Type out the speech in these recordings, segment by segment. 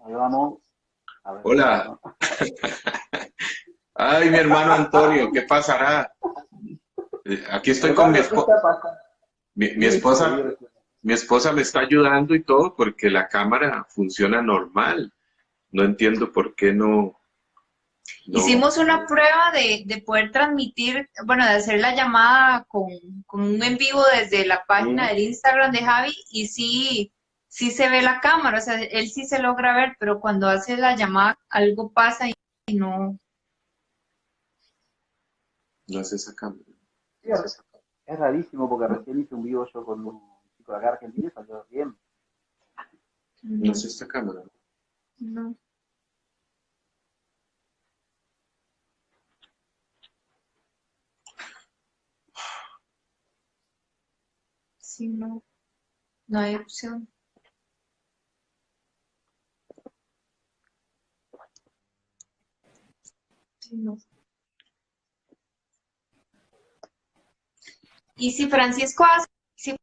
Ahí vamos. A ver. Hola. Ay, mi hermano Antonio, ¿qué pasará? Aquí estoy con mi Hermano, ¿qué esposa. está pasando? Mi Listo, esposa, Dios. mi esposa me está ayudando y todo porque la cámara funciona normal. No entiendo por qué no. Hicimos una prueba de poder transmitir, bueno, de hacer la llamada con un en vivo desde la página Sí. del Instagram de Javi y sí, sí se ve la cámara, o sea, él sí se logra ver, pero cuando hace la llamada algo pasa y no, No es esa cámara. Sí, es rarísimo porque recién hice un vivo yo con un chico de acá argentino y salió bien. No no, es esta cámara. no, sí, no, no hay opción. Sí, no. Y si Francisco hace, si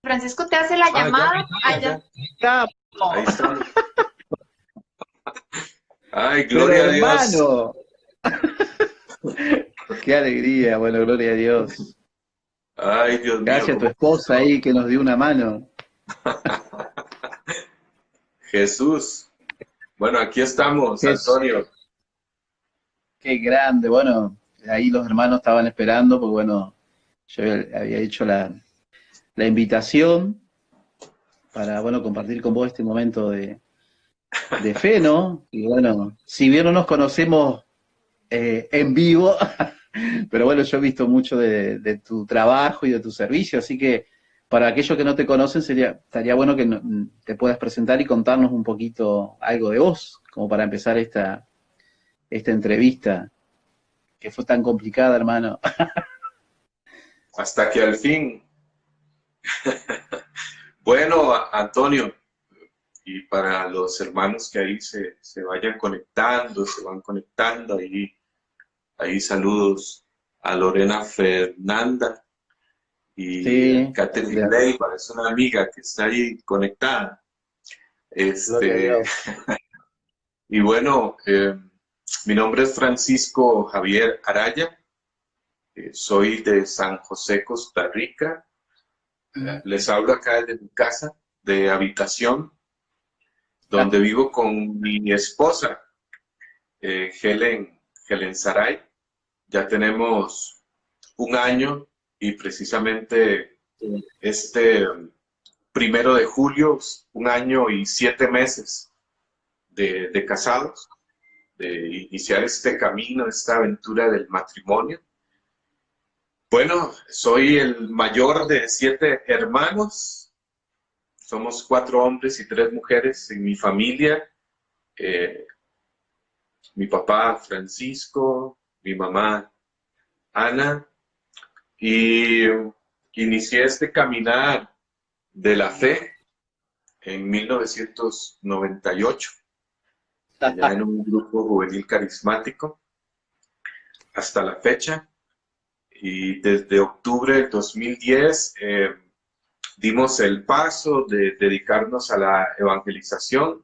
Francisco te hace la Ah, ya, llamada, allá. ya. Ahí estamos. Ay, Pero gloria a Dios. hermano, qué alegría, bueno, gloria a Dios. Ay, Dios mío, Gracias a tu ¿cómo? esposa ahí que nos dio una mano. Jesús. Bueno, aquí estamos, Qué, Antonio. qué grande, bueno, ahí los hermanos estaban esperando, porque bueno, yo había hecho la invitación para, bueno, compartir con vos este momento de fe, ¿no? Y bueno, si bien no nos conocemos en vivo, pero bueno, yo he visto mucho de tu trabajo y de tu servicio, así que para aquellos que no te conocen estaría bueno que te puedas presentar y contarnos un poquito algo de vos, como para empezar esta entrevista que fue tan complicada, hermano. Hasta que al fin. Bueno, Antonio, y para los hermanos que ahí se vayan conectando, se van conectando, ahí saludos a Lorena Fernanda y a Sí, Catherine Leiva, es una amiga que está ahí conectada. gloria a Este, Dios. y bueno, mi nombre es Francisco Javier Araya, soy de San José, Costa Rica. Les hablo acá desde mi casa de habitación, donde vivo con mi esposa, Helen Saray. Ya tenemos un año y precisamente este 1 de julio, un año y 7 meses de casados, de iniciar este camino, esta aventura del matrimonio. Bueno, soy el mayor de 7 hermanos. Somos 4 hombres y 3 mujeres en mi familia. Eh, Mi papá Francisco, mi mamá Ana, y inicié este caminar de la fe en 1998, allá en un grupo juvenil carismático, hasta la fecha. Y desde octubre del 2010 dimos el paso de dedicarnos a la evangelización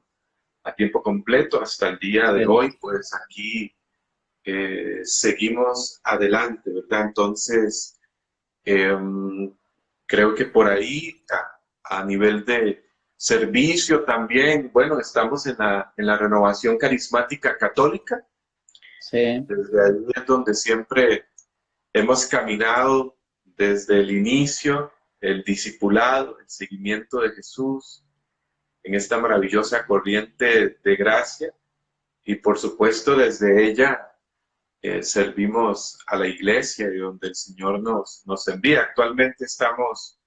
a tiempo completo hasta el día de Sí. hoy, pues aquí seguimos adelante, ¿verdad? Entonces, eh, creo que por ahí, a nivel de servicio también, bueno, estamos en la renovación carismática católica. Sí, Desde ahí es donde siempre hemos caminado desde el inicio, el discipulado, el seguimiento de Jesús, en esta maravillosa corriente de gracia. Y por supuesto, desde ella servimos a la iglesia y donde el Señor nos envía. Actualmente estamos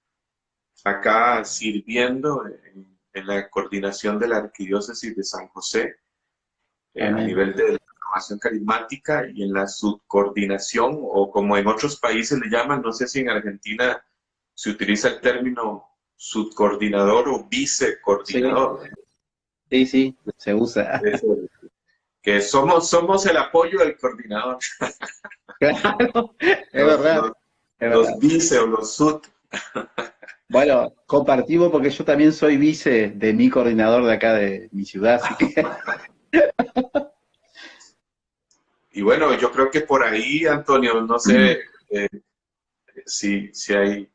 acá sirviendo en la coordinación de la Arquidiócesis de San José, a amén. nivel de la renovación carismática y en la subcoordinación, o como en otros países le llaman, no sé si en Argentina se utiliza el término subcoordinador o Sí, vicecoordinador. sí, sí, se usa. Eso, que somos el apoyo del coordinador, Claro, es los, verdad, los, es los verdad. vice o los sub. Bueno, compartimos porque yo también soy vice de mi coordinador de acá de mi ciudad, así que Y bueno, yo creo que por ahí, Antonio, no sé eh, si hay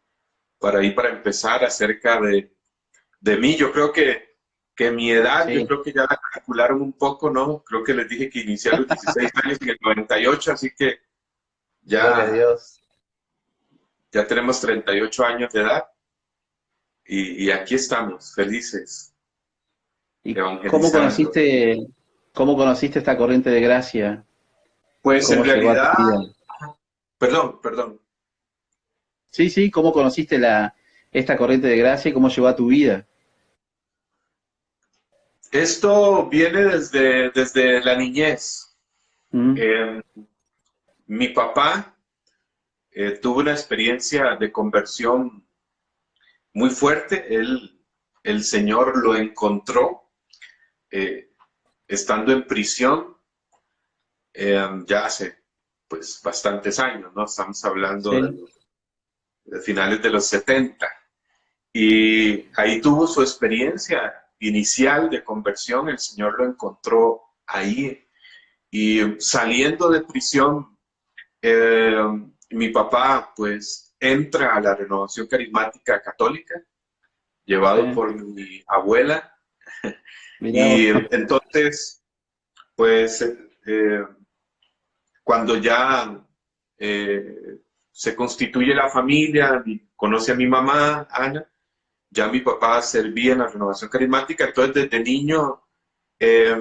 para ahí para empezar acerca de mí. Yo creo que mi edad, yo sí, creo que ya la calcularon un poco, ¿no? Creo que les dije que inicié a los 16 años en el 98, así que gloria a ya, Dios. ya tenemos 38 años de edad y aquí estamos, felices, ¿Y evangelizando. cómo conociste esta corriente de gracia? Pues en ¿Cómo llegó a tu realidad, vida? perdón. Sí, sí, ¿cómo conociste esta corriente de gracia y cómo llegó a tu vida? Esto viene desde la niñez. ¿Mm? Eh, Mi papá tuvo una experiencia de conversión muy fuerte. El Señor lo encontró eh, estando en prisión ya hace pues bastantes años, ¿no? Estamos hablando Sí, de finales de los 70. Y ahí tuvo su experiencia inicial de conversión. El Señor lo encontró ahí. Y saliendo de prisión, eh, mi papá pues entra a la Renovación Carismática Católica, sí, llevado por mi abuela. mirá vos. Y entonces, pues, cuando ya se constituye la familia, conoce a mi mamá, Ana, ya mi papá servía en la Renovación Carismática, entonces desde niño eh,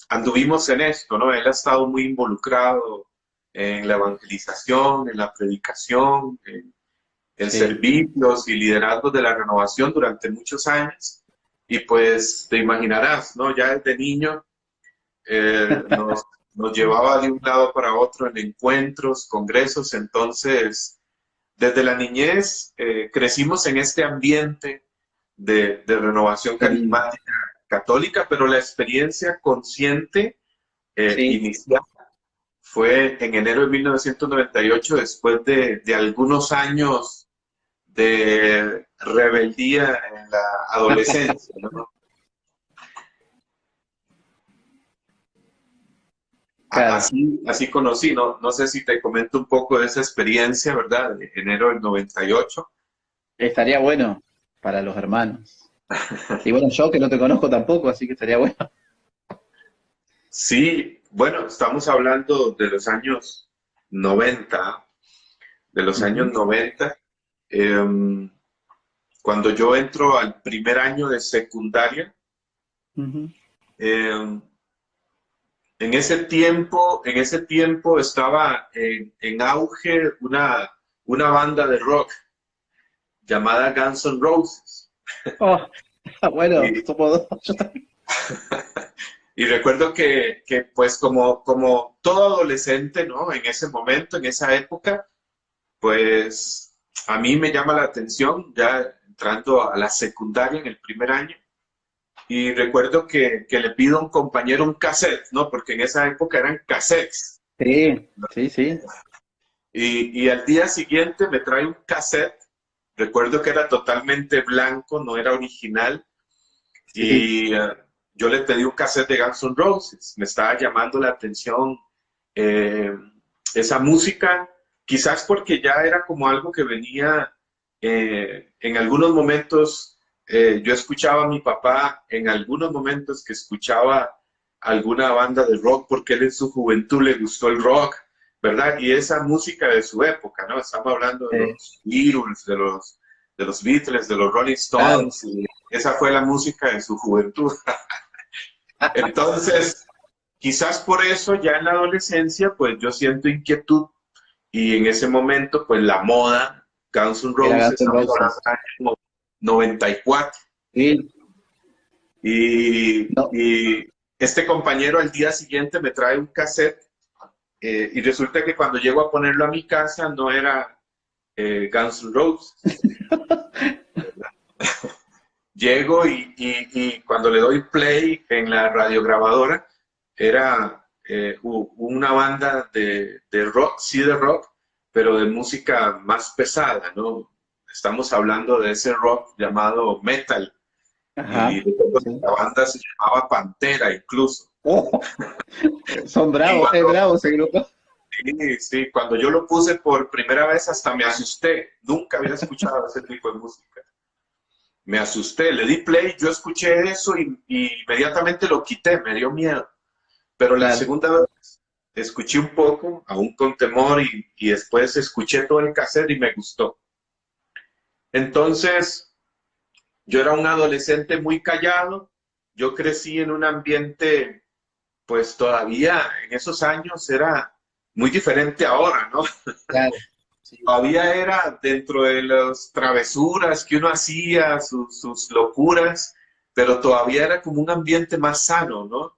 anduvimos en esto, ¿no? Él ha estado muy involucrado en la evangelización, en la predicación, en Sí, servicios y liderazgos de la renovación durante muchos años. Y pues te imaginarás, ¿no? Ya desde niño nos llevaba de un lado para otro en encuentros, congresos, entonces desde la niñez crecimos en este ambiente de renovación qué lindo. carismática católica, pero la experiencia consciente Sí, inicial fue en enero de 1998, después de algunos años de rebeldía en la adolescencia, ¿no? claro. Así conocí, ¿no? No sé si te comento un poco de esa experiencia, ¿verdad? De enero del 98. Estaría bueno para los hermanos. Y bueno, yo que no te conozco tampoco, así que estaría bueno. Sí, bueno, estamos hablando de los años 90, de los años Ujú, 90, eh, cuando yo entro al primer año de secundaria. ujú. eh, en ese tiempo estaba en auge una banda de rock llamada Guns N' Roses. Oh, bueno, Y, somos dos. Yo también. y recuerdo que, pues como todo adolescente, ¿no? En ese momento, en esa época, pues a mí me llama la atención ya entrando a la secundaria en el primer año. Y recuerdo que le pido a un compañero un cassette, ¿no? Porque en esa época eran cassettes. Sí, sí, sí. Y al día siguiente me trae un cassette. Recuerdo que era totalmente blanco, no era original. Sí, Y yo le pedí un cassette de Guns N' Roses. Me estaba llamando la atención eh, esa música, quizás porque ya era como algo que venía en algunos momentos. Yo escuchaba a mi papá en algunos momentos que escuchaba alguna banda de rock porque él en su juventud le gustó el rock, ¿verdad? Y esa música de su época, ¿no? Estamos hablando de los Beatles, de los Beatles, de los Rolling claro. Stones, y esa fue la música de su juventud. Entonces, quizás por eso ya en la adolescencia, pues yo siento inquietud y en ese momento, pues la moda, Guns N' Era Roses, Guns N' estamos hablando Roses. del año 94. Sí, Y, no. y este compañero al día siguiente me trae un cassette y resulta que cuando llego a ponerlo a mi casa no era Guns N' Roses. Llego y cuando le doy play en la radiograbadora, era una banda de rock, sí de rock, pero de música más pesada, ¿no? estamos hablando de ese rock llamado metal. Ajá. Y recuerdo que Sí. la banda se llamaba Pantera incluso. Oh, son bravos, es bravo ese grupo. Sí, sí, cuando yo lo puse por primera vez hasta me asusté. Nunca había escuchado ese tipo de música. Me asusté, le di play, yo escuché eso y inmediatamente lo quité, me dio miedo. Pero la Claro, segunda vez escuché un poco, aún con temor, y después escuché todo el cassette y me gustó. Entonces, yo era un adolescente muy callado, yo crecí en un ambiente, pues todavía en esos años era muy diferente ahora, ¿no? claro. Sí, Todavía era dentro de las travesuras que uno hacía, sus locuras, pero todavía era como un ambiente más sano, ¿no?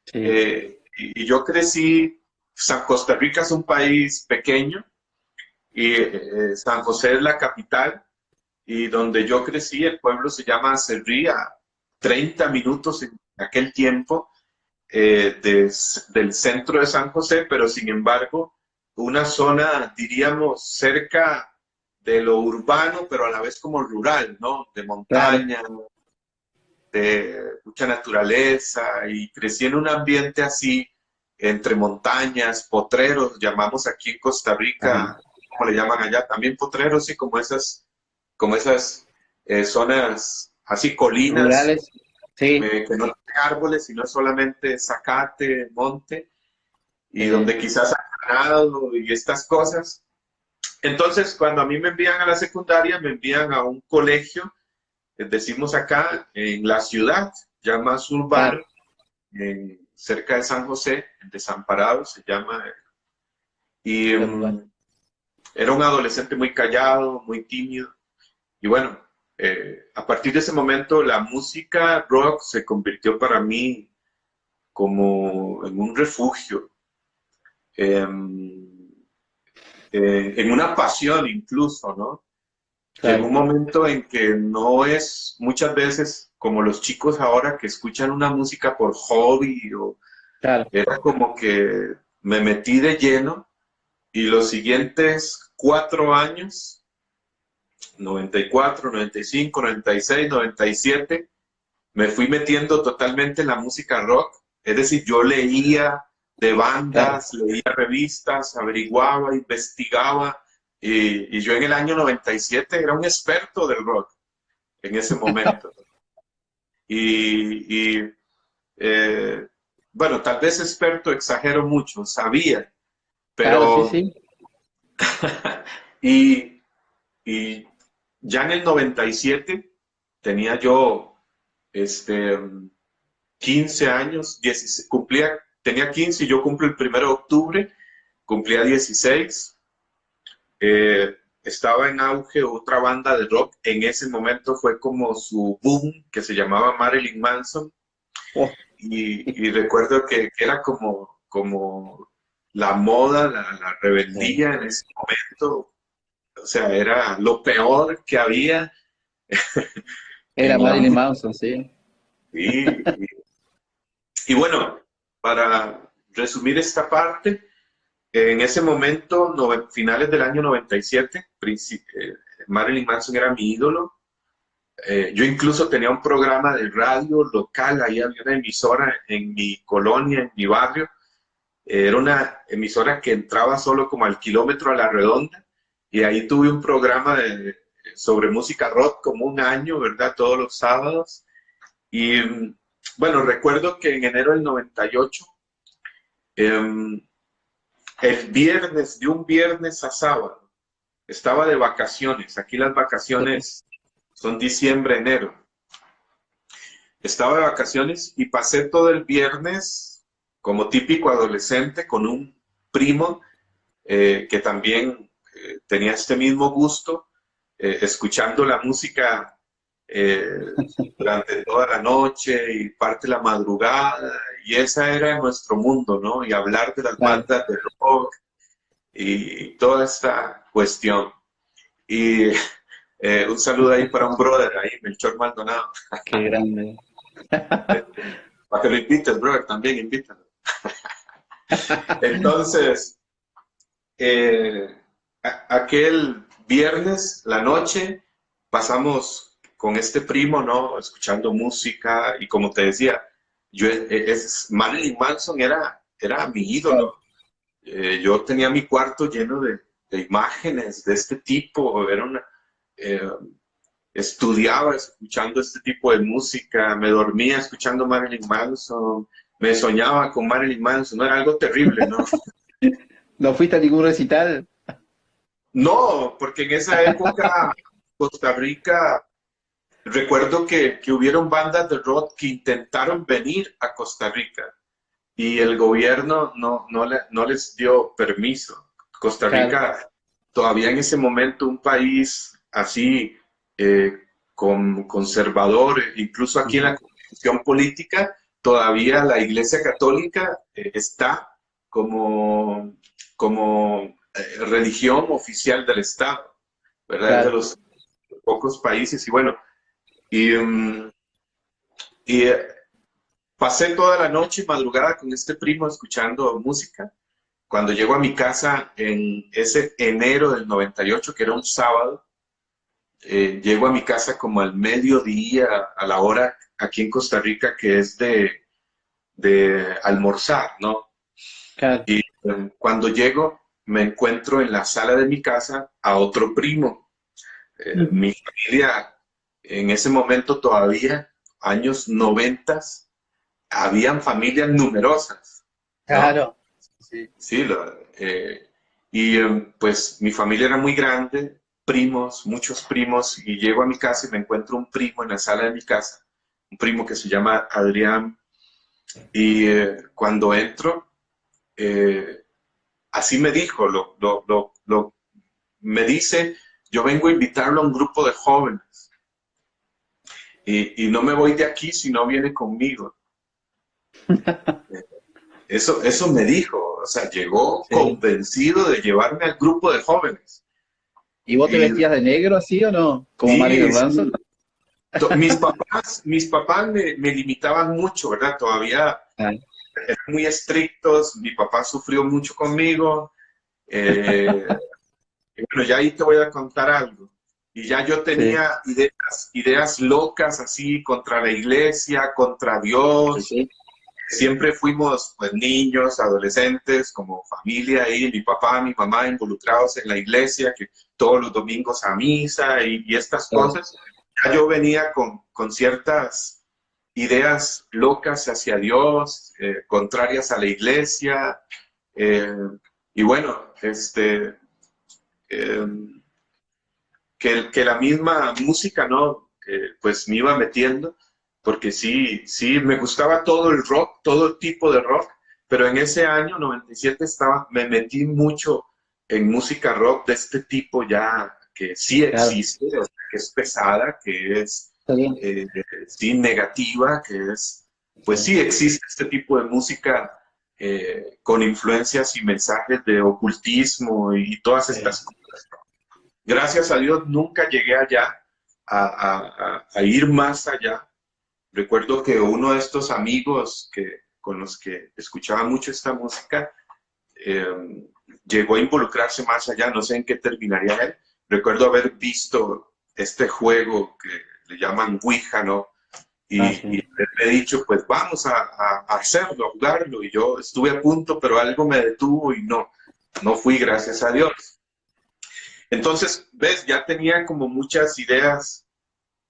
sí, Y yo crecí, Costa Rica es un país pequeño y San José es la capital y donde yo crecí, el pueblo se llama Acerrí, a 30 minutos en aquel tiempo del centro de San José, pero sin embargo, una zona, diríamos, cerca de lo urbano, pero a la vez como rural, ¿no? De claro. montaña, de mucha naturaleza, y crecí en un ambiente así, entre montañas, potreros, llamamos aquí en Costa Ajá. Rica, como le llaman allá, también potreros, y como esas zonas así, colinas, Rurales, sí. que no tienen árboles, sino solamente zacate, monte, y Eh, donde quizás hay ganado y estas cosas. Entonces, cuando a mí me envían a la secundaria, me envían a un colegio, decimos acá, en la ciudad, ya más claro, urbano, cerca de San José, en Desamparado se llama, y el lugar. era un adolescente muy callado, muy tímido, y bueno, a partir de ese momento la música rock se convirtió para mí como en un refugio, eh, en una pasión incluso, ¿no? Llegó Claro, un momento en que no es muchas veces como los chicos ahora que escuchan una música por hobby, o claro. era como que me metí de lleno y los siguientes 4 años, 94, 95, 96, 97, me fui metiendo totalmente en la música rock. Es decir, yo leía de Claro. bandas, leía revistas, averiguaba, investigaba, y yo en el año 97 era un experto del rock en ese momento. Y bueno, tal vez experto exagero mucho, sabía, Claro, sí, pero sí. y, y ya en el 97 tenía yo este, 15 años, 16, tenía 15 y yo cumplo el 1 de octubre, cumplía 16. Estaba en auge otra banda de rock, en ese momento fue como su boom, que se llamaba Marilyn Manson, Oh, y recuerdo que era como la moda, la sí. rebeldía en ese momento, o sea, era lo peor que había Era en la Marilyn música. Manson, sí. Y bueno, para resumir esta parte, en ese momento, finales del año 97, Marilyn Manson era mi ídolo. Yo incluso tenía un programa de radio local, ahí había una emisora en mi colonia, en mi barrio. Era una emisora que entraba solo como al kilómetro a la redonda, y ahí tuve un programa sobre música rock como un año, ¿verdad? Todos los sábados. Y bueno, recuerdo que en enero del 98, el viernes, de un viernes a sábado, estaba de vacaciones. Aquí las Sí. vacaciones son diciembre, enero. Estaba de vacaciones y pasé todo el viernes como típico adolescente con un primo que también tenía este mismo gusto, escuchando la música eh, durante toda la noche y parte de la madrugada, y ese era nuestro mundo, ¿no? Y hablar de las Claro. bandas de rock y toda esta cuestión. Y un saludo ahí para un brother ahí, Melchor Maldonado. Qué grande. Para que lo invites, brother, también invítalo. Entonces, aquel viernes, la noche, pasamos con este primo, ¿no? Escuchando música y como te decía, Marilyn Manson era mi ídolo. Yo tenía mi cuarto lleno de imágenes de este tipo, eh, estudiaba escuchando este tipo de música, me dormía escuchando Marilyn Manson, me soñaba con Marilyn Manson, no era algo terrible, ¿no? ¿No fuiste a ningún recital? No, porque en esa época Costa Rica, recuerdo que hubieron bandas de rock que intentaron venir a Costa Rica y el gobierno no les dio permiso. Costa Claro, Rica, todavía en ese momento, un país así, conservador, incluso aquí en la constitución política, todavía la Iglesia Católica está como religión oficial del Estado, ¿verdad? Es de claro. los pocos países y bueno, y, mm, y pasé toda la noche madrugada con este primo escuchando música. Cuando llego a mi casa en ese enero del 98, que era un sábado, llego a mi casa como al mediodía, a la hora aquí en Costa Rica, que es de almorzar, ¿no? Claro. Y cuando llego, me encuentro en la sala de mi casa a otro primo. Mi familia, en ese momento todavía, años 90, habían familias numerosas, ¿no? Claro. Sí. Sí, pues mi familia era muy grande, primos, muchos primos, y llego a mi casa y me encuentro un primo en la sala de mi casa, un primo que se llama Adrián, y cuando entro, eh, así me dijo, me dice, yo vengo a invitarlo a un grupo de jóvenes, y no me voy de aquí si no viene conmigo. Eso me dijo, o sea, llegó Sí. convencido de llevarme al grupo de jóvenes. ¿Y vos te Y vestías de negro así o no? ¿Como sí, Marilyn Manson? sí. Mis papás me limitaban mucho, ¿verdad? Todavía Ah, eran muy estrictos, mi papá sufrió mucho conmigo. eh, y bueno, ya ahí te voy a contar algo. Y ya yo sí, tenía ideas locas así contra la iglesia, contra sí, Dios. sí. Siempre fuimos pues niños, adolescentes, como familia ahí, mi papá, mi mamá involucrados en la iglesia, que todos los domingos a misa y estas Claro. cosas. Ya yo venía con ciertas ideas locas hacia Dios, contrarias a la iglesia, eh, y bueno, eh, que la misma música, ¿no? Pues me iba metiendo, porque sí, me gustaba todo el rock, todo tipo de rock, pero en ese año 97 me metí mucho en música rock de este tipo ya, que sí Claro. existe, o sea, que es pesada, que es Está bien. eh, sí negativa, que es, pues Sí. sí existe este tipo de música con influencias y mensajes de ocultismo y todas Sí. estas cosas. Gracias a Dios nunca llegué allá a ir más allá. Recuerdo que uno de estos amigos con los que escuchaba mucho esta música llegó a involucrarse más allá, no sé en qué terminaría él. Recuerdo haber visto este juego que le llaman Ouija, ¿no? Ah, Y sí. me he dicho, pues vamos a hacerlo, a jugarlo. Y yo estuve a punto, pero algo me detuvo y no fui, gracias a Dios. Entonces, ves, ya tenía como muchas ideas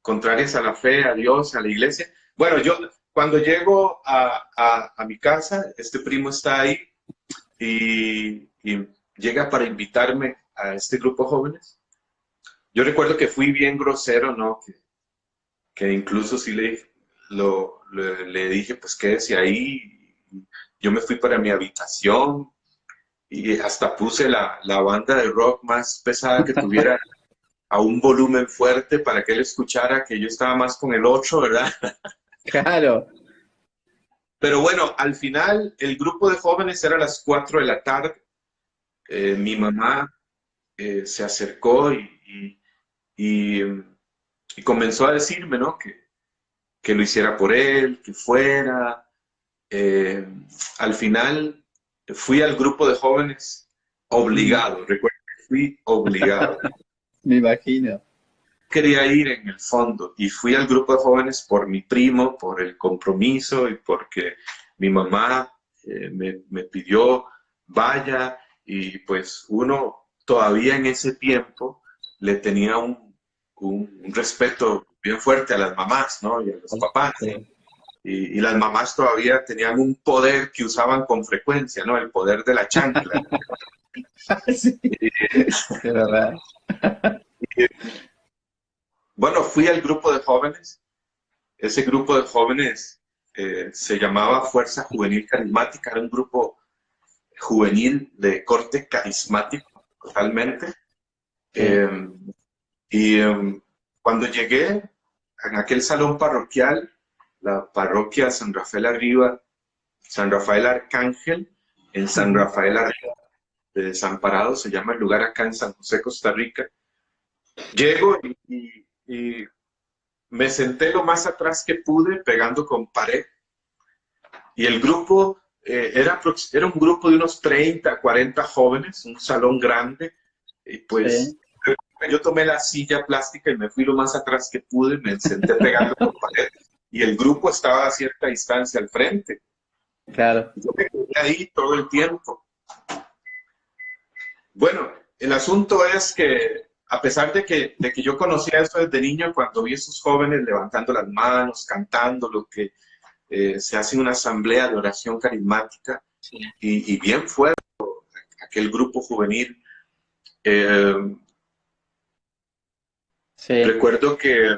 contrarias a la fe, a Dios, a la iglesia. Bueno, yo cuando llego a mi casa, este primo está ahí y llega para invitarme a este grupo de jóvenes. Yo recuerdo que fui bien grosero, ¿no? Que incluso sí le dije, pues quédese ahí. Yo me fui para mi habitación y hasta puse la banda de rock más pesada que tuviera a un volumen fuerte para que él escuchara que yo estaba más con el otro, ¿verdad? Claro. Pero bueno, al final el grupo de jóvenes era a las 4 de la tarde. Mi mamá se acercó y, y comenzó a decirme, ¿no? Que lo hiciera por él, que fuera. Eh, Al final fui al grupo de jóvenes obligado, recuerdo que fui obligado. Me imagino. Quería ir en el fondo y fui al grupo de jóvenes por mi primo, por el compromiso y porque mi mamá me pidió vaya, y pues uno todavía en ese tiempo le tenía un respeto bien fuerte a las mamás, ¿no? Y a los papás. Sí. Y las mamás todavía tenían un poder que usaban con frecuencia, ¿no? El poder de la chancla. Sí, es verdad. Bueno, fui al grupo de jóvenes. Ese grupo de jóvenes se llamaba Fuerza Juvenil Carismática. Era un grupo juvenil de corte carismático, totalmente. Eh, Cuando llegué en aquel salón parroquial, la parroquia San Rafael Arriba, San Rafael Arcángel, en San Rafael Arriba de Desamparados, se llama el lugar acá en San José, Costa Rica. Llego y me senté lo más atrás que pude, pegando con pared. Y el grupo era un grupo de unos 30, 40 jóvenes, un salón grande. Y pues yo tomé la silla plástica y me fui lo más atrás que pude, me senté pegando con pared. Y el grupo estaba a cierta distancia al frente. Claro. Yo me quedé ahí todo el tiempo. Bueno, el asunto es que a pesar de que yo conocía eso desde niño, cuando vi a esos jóvenes levantando las manos, cantando lo que se hace en una asamblea de oración carismática, y bien fuerte aquel grupo juvenil, recuerdo que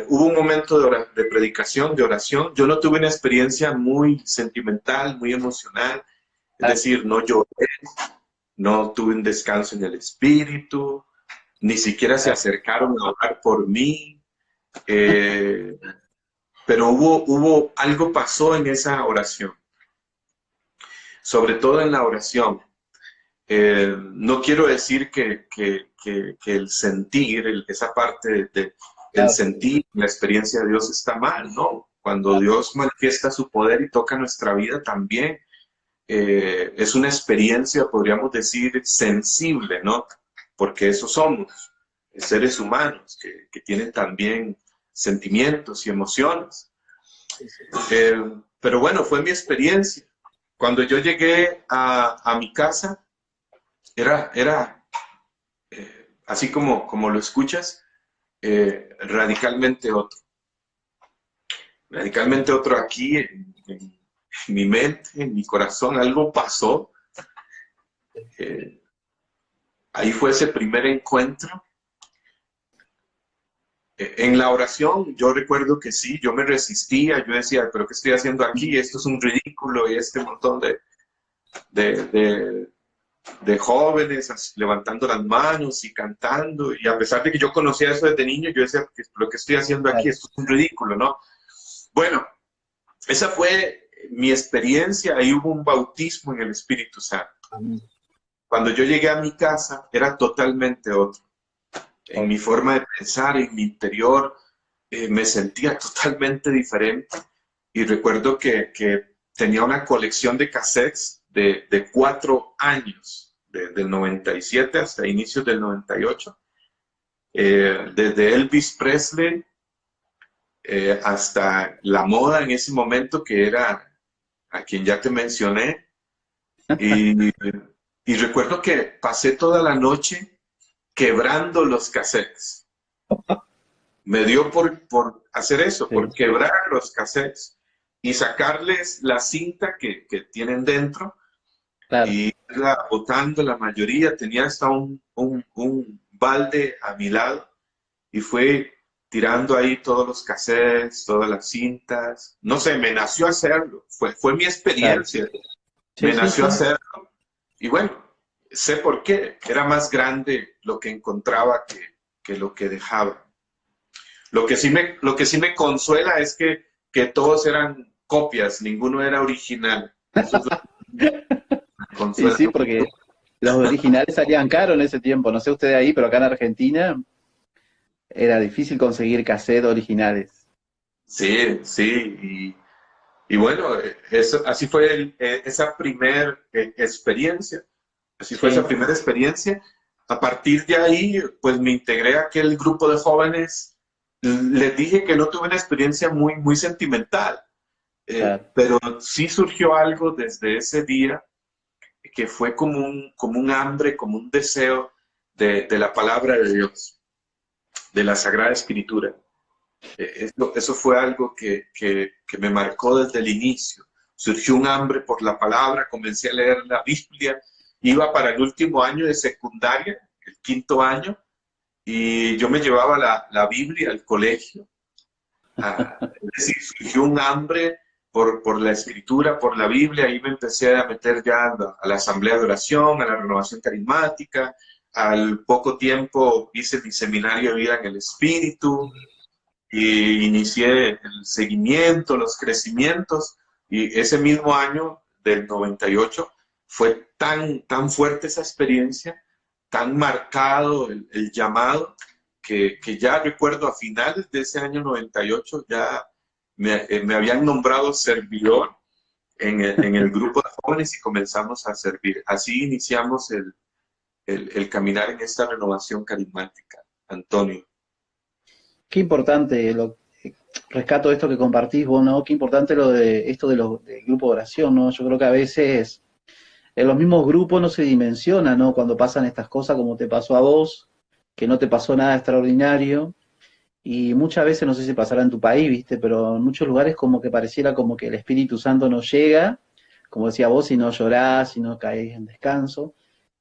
hubo un momento de predicación, de oración. Yo no tuve una experiencia muy sentimental, muy emocional, es decir, no lloré, no tuve un descanso en el espíritu, ni siquiera se acercaron a orar por mí, pero algo pasó en esa oración, sobre todo en la oración. No quiero decir que el sentir, esa parte del sentir, la experiencia de Dios está mal, ¿no? Cuando Dios manifiesta su poder y toca nuestra vida también, es una experiencia, podríamos decir, sensible, ¿no? Porque eso somos, seres humanos que tienen también sentimientos y emociones. Pero bueno, fue mi experiencia. Cuando yo llegué a mi casa, era así como lo escuchas, radicalmente otro. Radicalmente otro aquí en mi mente, en mi corazón, algo pasó. Ahí fue ese primer encuentro. En la oración, yo recuerdo que sí, yo me resistía, yo decía, pero ¿qué estoy haciendo aquí? Esto es un ridículo, y este montón de jóvenes levantando las manos y cantando, y a pesar de que yo conocía eso desde niño, yo decía, lo que estoy haciendo aquí, esto es un ridículo, ¿no? Bueno, esa fue mi experiencia. Ahí hubo un bautismo en el Espíritu Santo. Cuando yo llegué a mi casa, era totalmente otro. En mi forma de pensar, en mi interior, me sentía totalmente diferente. Y recuerdo que tenía una colección de cassettes de 4 años, del 97 hasta inicios del 98. Desde Elvis Presley hasta la moda en ese momento, que era a quien ya te mencioné. Y recuerdo que pasé toda la noche quebrando los cassettes. Me dio por hacer eso, por quebrar los cassettes y sacarles la cinta que tienen dentro. Claro. Y botando la mayoría. Tenía hasta un balde a mi lado y fue tirando ahí todos los cassettes, todas las cintas. No sé, me nació hacerlo. Fue mi experiencia. Claro. Me nació hacerlo. Y bueno, sé por qué. Era más grande lo que encontraba que lo que dejaba. Lo que sí me consuela es que todos eran copias, ninguno era original. Eso es sí, porque los originales salían caros en ese tiempo. No sé usted ahí, pero acá en Argentina era difícil conseguir cassettes originales. Sí, sí. Y bueno, así fue esa primera experiencia. Así fue esa primera experiencia. a partir de ahí, pues me integré a aquel grupo de jóvenes. Les dije que no tuve una experiencia muy sentimental, Claro. pero sí surgió algo desde ese día que fue como un hambre, como un deseo de la palabra de Dios, de la Sagrada Escritura. Eso fue algo que me marcó desde el inicio. Surgió un hambre por la palabra, comencé a leer la Biblia, iba para el último año de secundaria, el 5.º año, y yo me llevaba la Biblia al colegio. Es decir, surgió un hambre por la escritura, por la Biblia, ahí me empecé a meter ya a la asamblea de oración, a la renovación carismática. Al poco tiempo hice mi seminario de vida en el Espíritu, y inicié el seguimiento, los crecimientos, y ese mismo año del 98 fue tan fuerte esa experiencia, tan marcado el llamado, que ya recuerdo a finales de ese año 98 ya me habían nombrado servidor en el grupo de jóvenes y comenzamos a servir. Así iniciamos el caminar en esta renovación carismática, Antonio. Qué importante, rescato esto que compartís vos, ¿no? Qué importante lo de esto del grupo de oración, ¿no? Yo creo que a veces en los mismos grupos no se dimensiona, ¿no? Cuando pasan estas cosas como te pasó a vos, que no te pasó nada extraordinario, y muchas veces, no sé si pasará en tu país, ¿viste? Pero en muchos lugares como que pareciera como que el Espíritu Santo no llega, como decía vos, si no llorás, si no caes en descanso.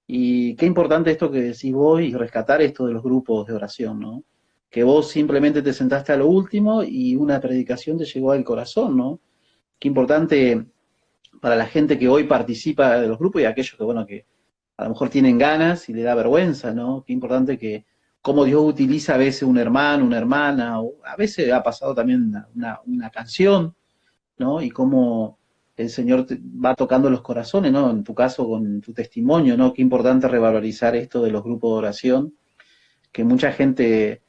Y qué importante esto que decís vos y rescatar esto de los grupos de oración, ¿no? Que vos simplemente te sentaste a lo último y una predicación te llegó al corazón, ¿no? Qué importante para la gente que hoy participa de los grupos y aquellos que, bueno, que a lo mejor tienen ganas y le da vergüenza, ¿no? Qué importante que cómo Dios utiliza a veces un hermano, una hermana, o a veces ha pasado también una canción, ¿no? Y cómo el Señor va tocando los corazones, ¿no? En tu caso con tu testimonio, ¿no? Qué importante revalorizar esto de los grupos de oración, que mucha gente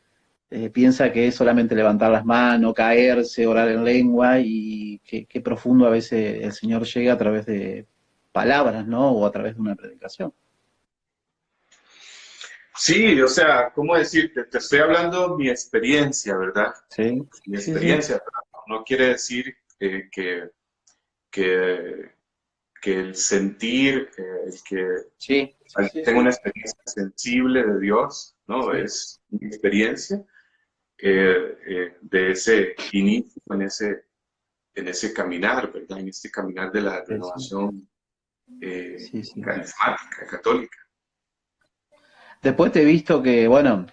piensa que es solamente levantar las manos, caerse, orar en lengua, y qué profundo a veces el Señor llega a través de palabras, ¿no? O a través de una predicación. Sí, o sea, ¿cómo decirte? Te estoy hablando de mi experiencia, ¿verdad? Sí, Mi sí, experiencia, pero no quiere decir que, que el sentir, sí, sí, el que sí, tenga sí, una experiencia sensible de Dios, ¿no? sí, Es mi experiencia de ese inicio, en ese caminar, ¿verdad? En este caminar de la sí, sí, renovación sí, sí. carismática, católica. Después te he visto que, bueno,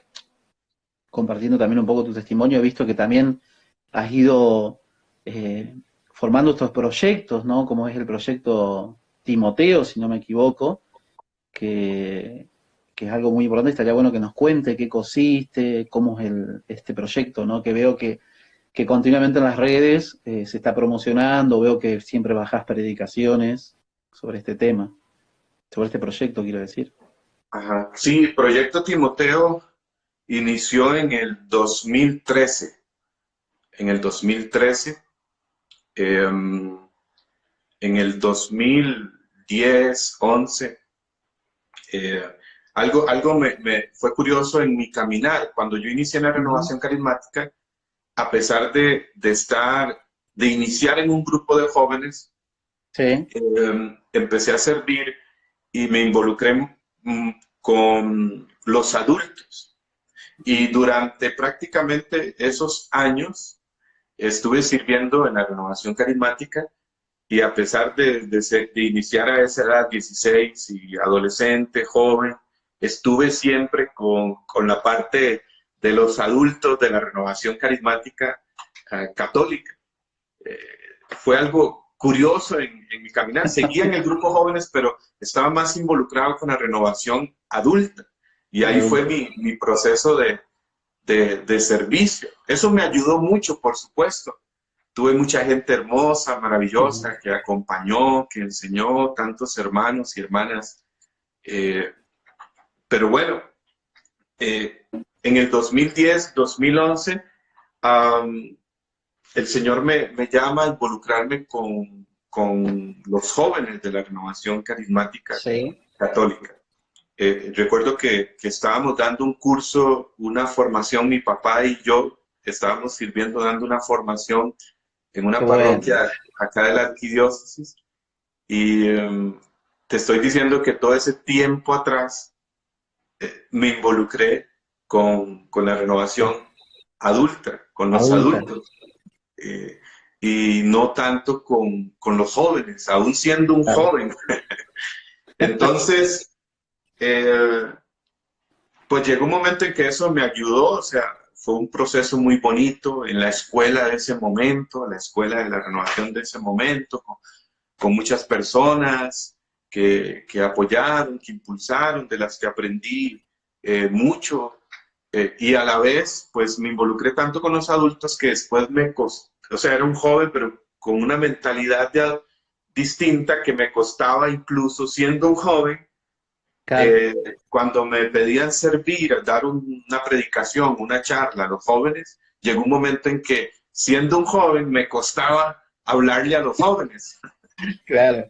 compartiendo también un poco tu testimonio, he visto que también has ido eh, formando estos proyectos, ¿no? Como es el proyecto Timoteo, si no me equivoco, que es algo muy importante. Estaría bueno que nos cuente qué consiste, cómo es este proyecto, ¿no? Que veo que continuamente en las redes se está promocionando, veo que siempre bajás predicaciones sobre este tema, sobre este proyecto, quiero decir. Ajá. Sí, Proyecto Timoteo inició en el 2013. En el 2013, en el 2010, 11, eh, algo me fue curioso en mi caminar. Cuando yo inicié la Ujú. renovación carismática, a pesar de iniciar en un grupo de jóvenes, Sí, empecé a servir y me involucré con los adultos. Y durante prácticamente esos años estuve sirviendo en la renovación carismática, y a pesar de iniciar a esa edad, 16 y adolescente, joven, estuve siempre con la parte de los adultos de la renovación carismática católica. Eh, Fue algo curioso en mi caminar. Seguía en el grupo jóvenes, pero estaba más involucrado con la renovación adulta. Y ahí fue adulto. mi proceso de servicio. Eso me ayudó mucho, por supuesto. Tuve mucha gente hermosa, Ujú. maravillosa, que acompañó, que enseñó, tantos hermanos y hermanas. Eh, pero bueno, eh, en el 2010, 2011, um, el Señor me llama a involucrarme con los jóvenes de la renovación carismática Sí, católica. recuerdo que estábamos dando un curso, una formación, mi papá y yo estábamos sirviendo, dando una formación en una Qué bueno. parroquia acá de la arquidiócesis. Y te estoy diciendo que todo ese tiempo atrás me involucré con la renovación adulta, con los Adulta. adultos. Y no tanto con los jóvenes, aún siendo un Claro. joven. Entonces, pues llegó un momento en que eso me ayudó, o sea, fue un proceso muy bonito en la escuela de ese momento, la escuela de la renovación de ese momento, con muchas personas que apoyaron, que impulsaron, de las que aprendí mucho. Y a la vez, pues me involucré tanto con los adultos que después me costó, o sea, era un joven, pero con una mentalidad ya distinta que me costaba incluso siendo un joven. Claro. Cuando me pedían servir, dar una predicación, una charla a los jóvenes, llegó un momento en que, siendo un joven, me costaba hablarle a los jóvenes. Claro.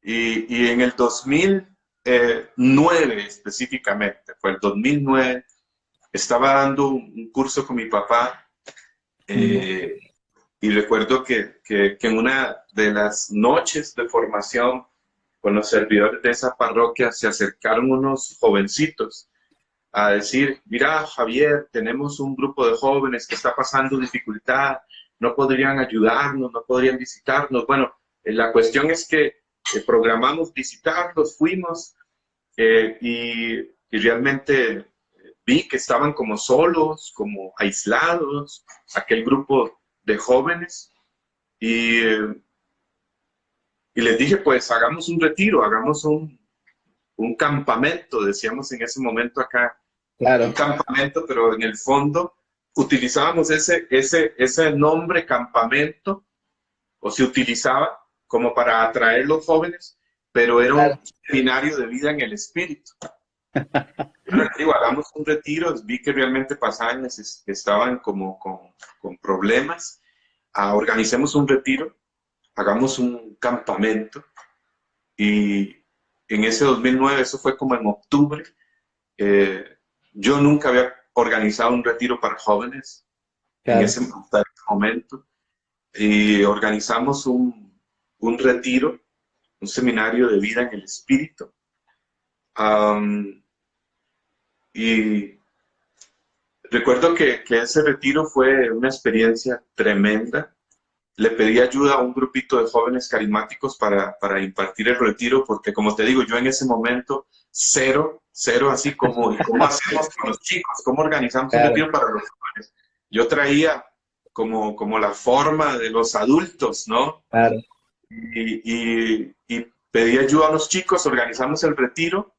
Y en el 2009 específicamente, fue el 2009, estaba dando un curso con mi papá y recuerdo que en una de las noches de formación con los servidores de esa parroquia se acercaron unos jovencitos a decir, mira, Javier, tenemos un grupo de jóvenes que está pasando dificultad, no podrían ayudarnos, no podrían visitarnos. Bueno, la cuestión es que programamos visitarlos, fuimos y realmente vi que estaban como solos, como aislados, aquel grupo de jóvenes. Y les dije, pues hagamos un retiro, hagamos un campamento, decíamos en ese momento acá, Claro. un campamento, pero en el fondo utilizábamos ese nombre campamento, o se utilizaba como para atraer los jóvenes, pero era Claro. un seminario de vida en el espíritu. Digo, hagamos un retiro, vi que realmente pasaban, estaban como con problemas, organicemos un retiro, hagamos un campamento. Y en ese 2009, eso fue como en octubre, yo nunca había organizado un retiro para jóvenes Claro. hasta ese momento, y organizamos un retiro, un seminario de vida en el espíritu. Y recuerdo que ese retiro fue una experiencia tremenda. Le pedí ayuda a un grupito de jóvenes carismáticos para impartir el retiro, porque como te digo, yo en ese momento cero, así como, ¿cómo hacemos con los chicos? ¿Cómo organizamos un retiro para los jóvenes? Yo traía como la forma de los adultos, ¿no? Claro. Y pedí ayuda a los chicos, organizamos el retiro,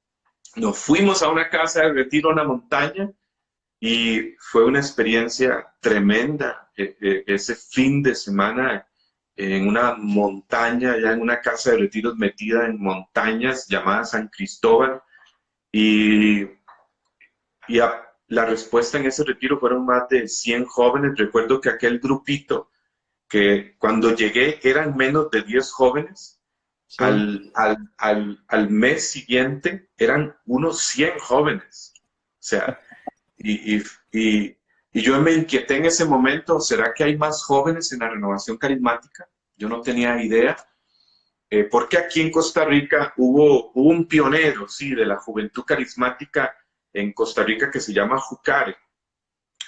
nos fuimos a una casa de retiro, a una montaña, y fue una experiencia tremenda ese fin de semana en una montaña, ya en una casa de retiros metida en montañas llamada San Cristóbal. Y la respuesta en ese retiro fueron más de 100 jóvenes. Recuerdo que aquel grupito, que cuando llegué eran menos de 10 jóvenes, Sí. al mes siguiente eran unos 100 jóvenes. O sea, y yo me inquieté en ese momento, ¿será que hay más jóvenes en la renovación carismática? Yo no tenía idea, porque aquí en Costa Rica hubo un pionero, sí, de la juventud carismática en Costa Rica que se llama JUCARE,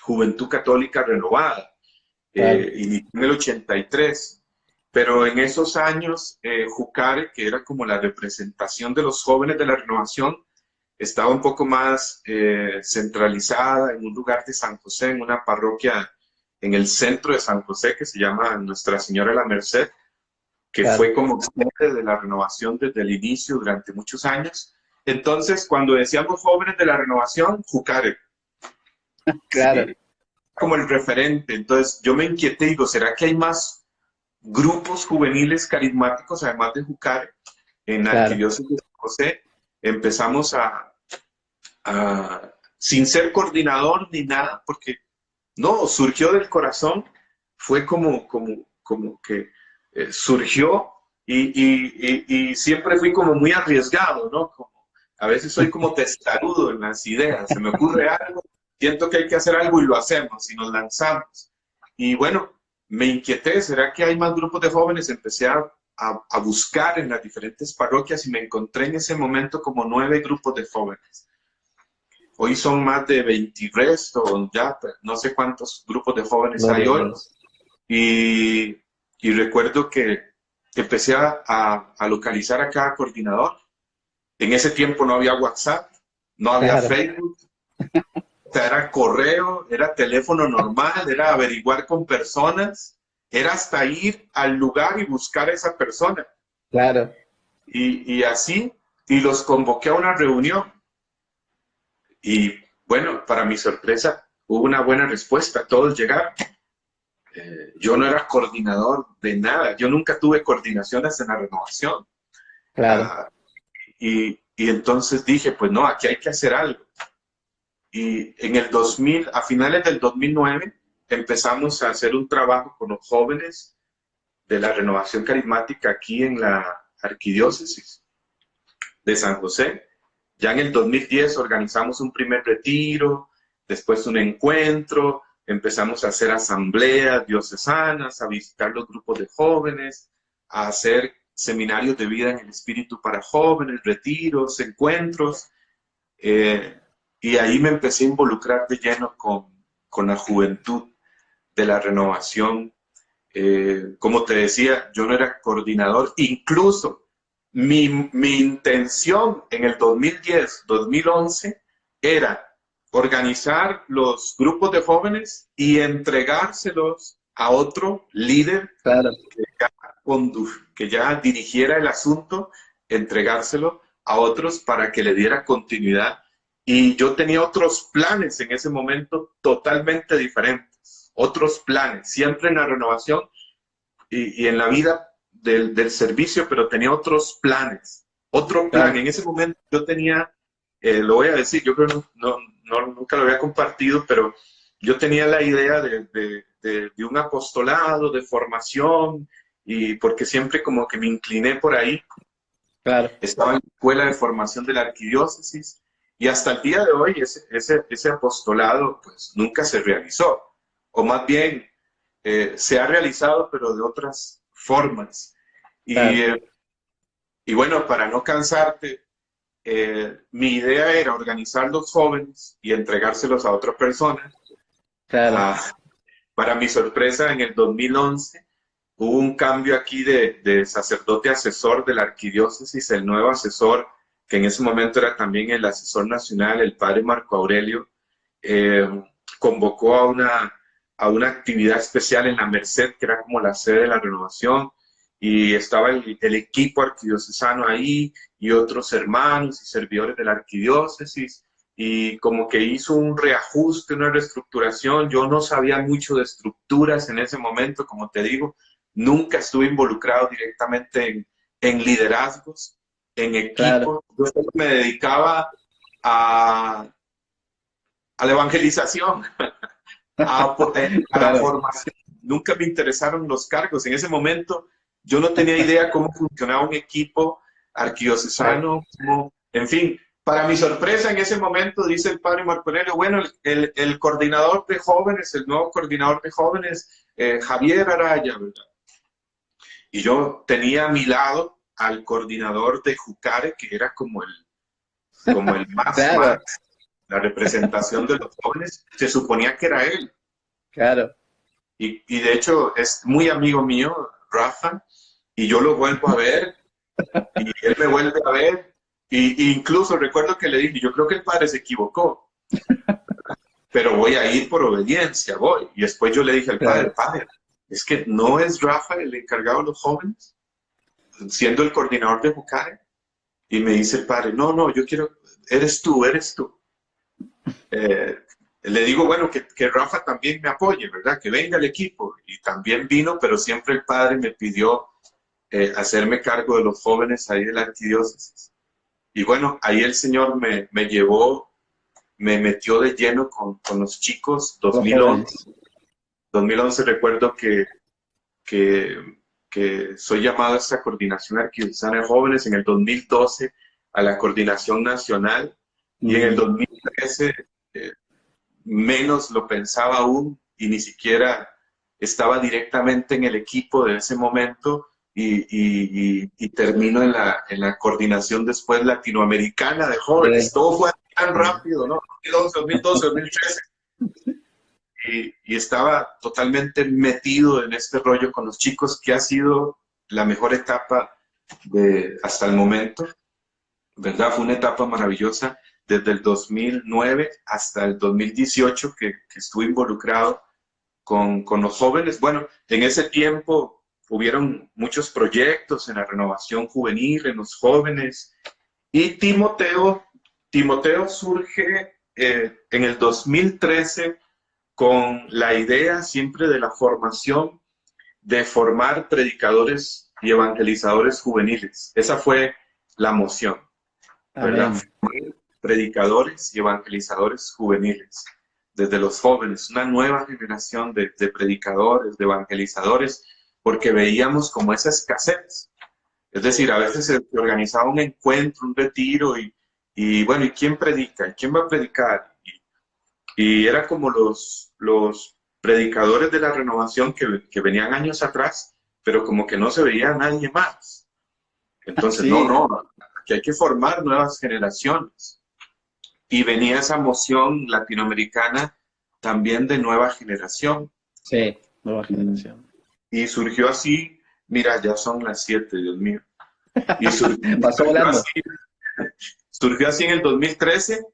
Juventud Católica Renovada, inició en el 83. Pero en esos años, JUCARE, que era como la representación de los jóvenes de la renovación, estaba un poco más centralizada en un lugar de San José, en una parroquia en el centro de San José que se llama Nuestra Señora de la Merced, que fue como sede de la renovación desde el inicio durante muchos años. Entonces, cuando decíamos jóvenes de la renovación, JUCARE. Claro. Sí, como el referente. Entonces, yo me inquieté y digo, ¿será que hay más grupos juveniles carismáticos, además de JUCARE, en la arquidiócesis de San José? Empezamos sin ser coordinador ni nada, porque no, surgió del corazón, fue como que surgió y siempre fui como muy arriesgado, ¿no? Como A veces soy como testarudo en las ideas. Se me ocurre algo, siento que hay que hacer algo y lo hacemos y nos lanzamos. Y bueno, me inquieté, ¿será que hay más grupos de jóvenes? Empecé a buscar en las diferentes parroquias y me encontré en ese momento como 9 grupos de jóvenes. Hoy son más de 20 resto, ya no sé cuántos grupos de jóvenes hay hoy. Y recuerdo que empecé a localizar a cada coordinador. En ese tiempo no había WhatsApp, no había Facebook, o sea, era correo, era teléfono normal, era averiguar con personas, era hasta ir al lugar y buscar a esa persona. Claro. Y así, y los convoqué a una reunión. Y bueno, para mi sorpresa, hubo una buena respuesta, todos llegaron. Yo no era coordinador de nada, yo nunca tuve coordinaciones en la renovación. Claro. Y entonces dije, pues no, aquí hay que hacer algo. Y en el 2000, a finales del 2009, empezamos a hacer un trabajo con los jóvenes de la renovación carismática aquí en la arquidiócesis de San José. Ya en el 2010 organizamos un primer retiro, después un encuentro, empezamos a hacer asambleas diocesanas, a visitar los grupos de jóvenes, a hacer seminarios de vida en el espíritu para jóvenes, retiros, encuentros. Y ahí me empecé a involucrar de lleno con la juventud de la renovación. Como te decía, yo no era coordinador, incluso mi intención en el 2010, 2011 era organizar los grupos de jóvenes y entregárselos a otro líder que ya dirigiera el asunto, entregárselo a otros para que le diera continuidad. Y yo tenía otros planes en ese momento totalmente diferentes, otros planes, siempre en la renovación y en la vida del servicio, pero tenía otros planes, otro plan. En ese momento yo tenía, lo voy a decir, yo creo que nunca lo había compartido, pero yo tenía la idea de un apostolado, de formación, y porque siempre como que me incliné por ahí. Claro. Estaba en la escuela de formación de la arquidiócesis y hasta el día de hoy ese apostolado pues nunca se realizó, o más bien se ha realizado pero de otras formas. Claro. Y bueno, para no cansarte, mi idea era organizar los jóvenes y entregárselos a otra persona. Claro. Para mi sorpresa, en el 2011 hubo un cambio aquí de sacerdote asesor de la arquidiócesis. El nuevo asesor, que en ese momento era también el asesor nacional, el padre Marco Aurelio, convocó a una actividad especial en la Merced, que era como la sede de la renovación, y estaba el equipo arquidiocesano ahí, y otros hermanos y servidores de la arquidiócesis, y como que hizo un reajuste, una reestructuración. Yo no sabía mucho de estructuras en ese momento, como te digo, nunca estuve involucrado directamente en liderazgos, en equipos. Claro. Yo solo me dedicaba a la evangelización, a la formación. Nunca me interesaron los cargos. En ese momento yo no tenía idea cómo funcionaba un equipo arquidiocesano, en fin. Para mi sorpresa, en ese momento, dice el padre Marco Aurelio, bueno, el coordinador de jóvenes, el nuevo coordinador de jóvenes, Javier Araya, ¿verdad? Y yo tenía a mi lado al coordinador de Jucare, que era como el más, Claro. la representación de los jóvenes. Se suponía que era él. Claro. Y de hecho es muy amigo mío, Rafa, y yo lo vuelvo a ver, y él me vuelve a ver, y incluso recuerdo que le dije, yo creo que el padre se equivocó, pero voy a ir por obediencia, voy. Y después yo le dije al padre, es que no es Rafa el encargado de los jóvenes, siendo el coordinador de Jucare. Y me dice el padre, no, yo quiero, eres tú. Le digo, bueno, que Rafa también me apoye, ¿verdad? Que venga el equipo. Y también vino, pero siempre el padre me pidió hacerme cargo de los jóvenes ahí de la arquidiócesis. Y bueno, ahí el Señor me llevó, me metió de lleno con los chicos. 2011 recuerdo que soy llamado a esta coordinación arquidiocesana de jóvenes. En el 2012 a la coordinación nacional, y en el 2013 menos lo pensaba aún, y ni siquiera estaba directamente en el equipo de ese momento, y termino en la coordinación después latinoamericana de jóvenes. Todo fue tan rápido, ¿no? 2012, 2013. Y estaba totalmente metido en este rollo con los chicos, que ha sido la mejor etapa hasta el momento, ¿verdad? Fue una etapa maravillosa desde el 2009 hasta el 2018 que estuve involucrado con los jóvenes. Bueno, en ese tiempo hubieron muchos proyectos en la renovación juvenil, en los jóvenes, y Timoteo surge en el 2013 con la idea siempre de la formación, de formar predicadores y evangelizadores juveniles. Esa fue la moción, ¿verdad? Predicadores y evangelizadores juveniles, desde los jóvenes, una nueva generación de predicadores, de evangelizadores, porque veíamos como esa escasez. Es decir, a veces se organizaba un encuentro, un retiro, y bueno, ¿y quién predica? ¿Y quién va a predicar? Y era como los predicadores de la renovación que venían años atrás, pero como que no se veía nadie más. Entonces, no, aquí hay que formar nuevas generaciones. Y venía esa moción latinoamericana también de nueva generación. Sí, nueva generación. Y surgió así, mira, ya son las 7, Dios mío. Y pasó volando. Surgió así en el 2013,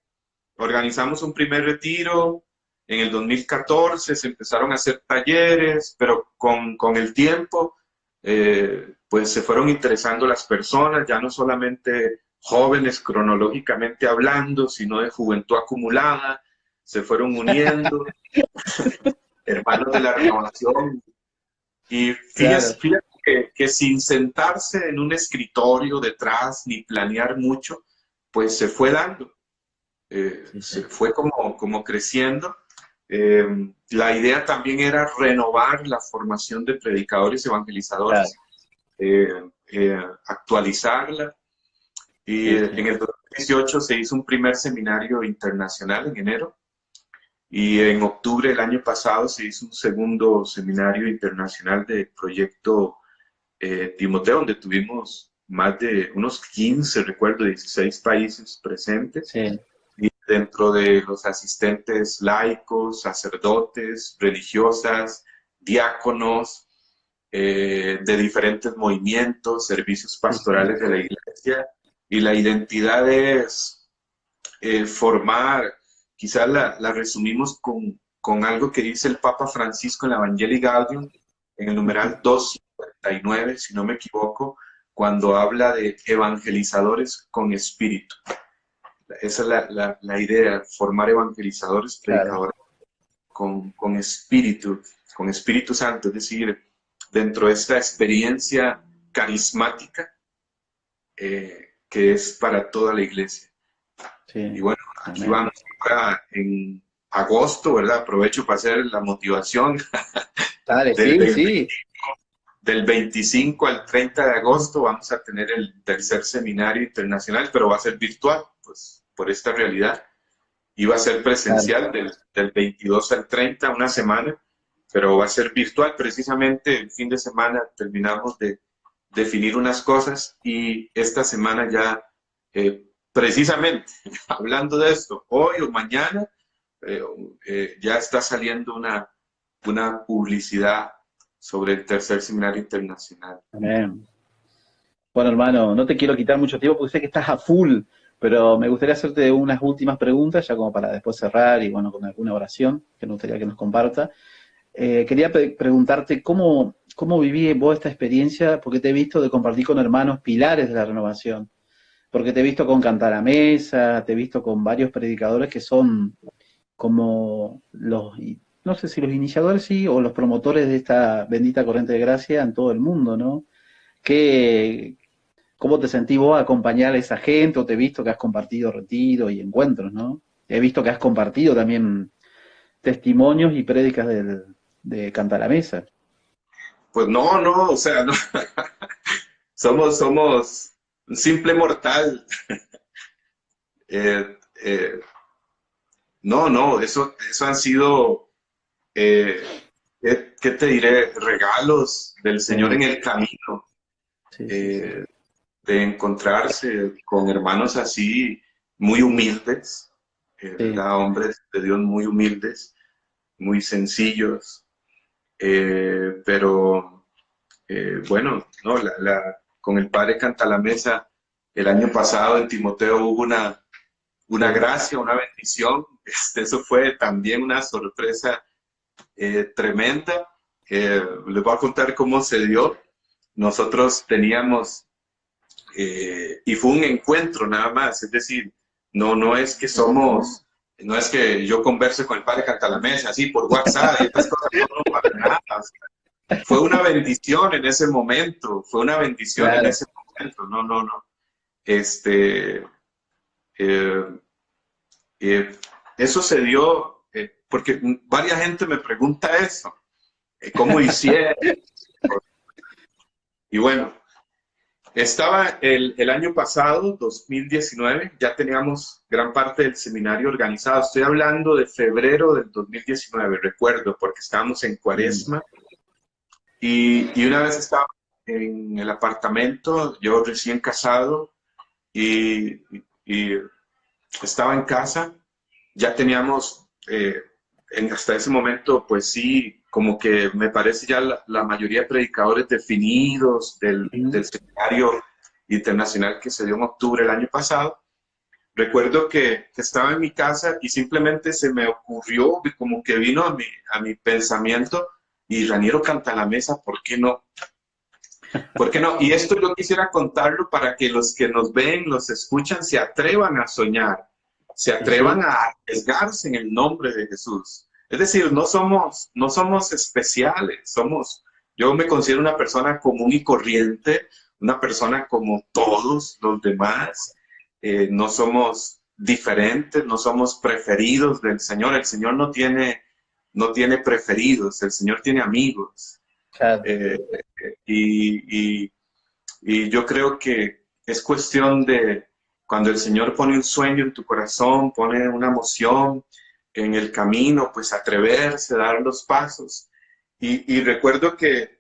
organizamos un primer retiro, en el 2014 se empezaron a hacer talleres, pero con el tiempo, pues se fueron interesando las personas, ya no solamente jóvenes cronológicamente hablando, sino de juventud acumulada, se fueron uniendo, hermanos de la renovación. Y fíjate que sin sentarse en un escritorio detrás ni planear mucho, pues se fue dando, se fue como creciendo. La idea también era renovar la formación de predicadores y evangelizadores, actualizarla. Y en el 2018 se hizo un primer seminario internacional en enero, y en octubre del año pasado se hizo un segundo seminario internacional de proyecto Timoteo, donde tuvimos más de unos 15, recuerdo, 16 países presentes. Sí. Y dentro de los asistentes laicos, sacerdotes, religiosas, diáconos, de diferentes movimientos, servicios pastorales de la iglesia. Y la identidad es formar, quizás la resumimos con algo que dice el Papa Francisco en la Evangelii Gaudium, en el numeral 259, si no me equivoco, cuando habla de evangelizadores con espíritu. Esa es la idea, formar evangelizadores, predicadores con espíritu santo, es decir, dentro de esta experiencia carismática que es para toda la iglesia. Sí. Y bueno, aquí vamos ahora en agosto, ¿verdad? Aprovecho para hacer la motivación. Dale, Del 25 al 30 de agosto vamos a tener el tercer seminario internacional, pero va a ser virtual, pues por esta realidad. Iba a ser presencial del 22 al 30, una semana, pero va a ser virtual. Precisamente el fin de semana terminamos de definir unas cosas, y esta semana ya, precisamente hablando de esto, hoy o mañana, ya está saliendo una publicidad sobre el tercer seminario internacional. Amén. Bueno, hermano, no te quiero quitar mucho tiempo porque sé que estás a full, pero me gustaría hacerte unas últimas preguntas, ya como para después cerrar, y bueno, con alguna oración que me gustaría que nos comparta. Quería preguntarte cómo viví vos esta experiencia, porque te he visto de compartir con hermanos pilares de la renovación, porque te he visto con Cantar a Mesa, te he visto con varios predicadores que son como los, no sé si los iniciadores sí, o los promotores de esta bendita corriente de gracia en todo el mundo, ¿no? ¿Cómo te sentís vos a acompañar a esa gente? O te he visto que has compartido retiros y encuentros, ¿no? He visto que has compartido también testimonios y prédicas de Cantar a Mesa. Pues no, o sea, no. somos un simple mortal. Eh, eh, no, eso han sido, ¿qué te diré? Regalos del Señor en el camino, Sí, sí, sí. de encontrarse con hermanos así, muy humildes, Sí. ¿verdad? Hombres de Dios muy humildes, muy sencillos, pero bueno, no, con el padre Cantalamesa, el año pasado en Timoteo hubo una Sí. gracia, una bendición. Eso fue también una sorpresa tremenda. Les voy a contar cómo se dio. Nosotros teníamos, y fue un encuentro nada más, es decir, no es que somos, no es que yo converse con el padre Cantalamesa así por WhatsApp y estas cosas, no, para nada. O sea, fue una bendición en ese momento, fue una bendición en Claro. ese momento, no. Este, eh, eso se dio porque varias gente me pregunta eso, ¿cómo hicieron? Y bueno, estaba el año pasado, 2019, ya teníamos gran parte del seminario organizado. Estoy hablando de febrero del 2019, recuerdo, porque estábamos en Cuaresma y una vez estaba en el apartamento, yo recién casado, y estaba en casa. Ya teníamos, hasta ese momento, pues sí, como que me parece ya la mayoría de predicadores definidos del seminario internacional que se dio en octubre del año pasado. Recuerdo que estaba en mi casa y simplemente se me ocurrió, como que vino a mi pensamiento, y Raniero Cantalamesa, ¿por qué no? ¿Por qué no? Y esto yo quisiera contarlo para que los que nos ven, los escuchan, se atrevan a soñar, se Sí, sí. atrevan a arriesgarse en el nombre de Jesús. Es decir, no somos especiales, yo me considero una persona común y corriente, una persona como todos los demás. No somos diferentes, no somos preferidos del Señor. El Señor no tiene preferidos, el Señor tiene amigos. Claro. Eh, y, y, y yo creo que es cuestión de cuando el Señor pone un sueño en tu corazón, pone una emoción en el camino, pues atreverse, dar los pasos. Y recuerdo que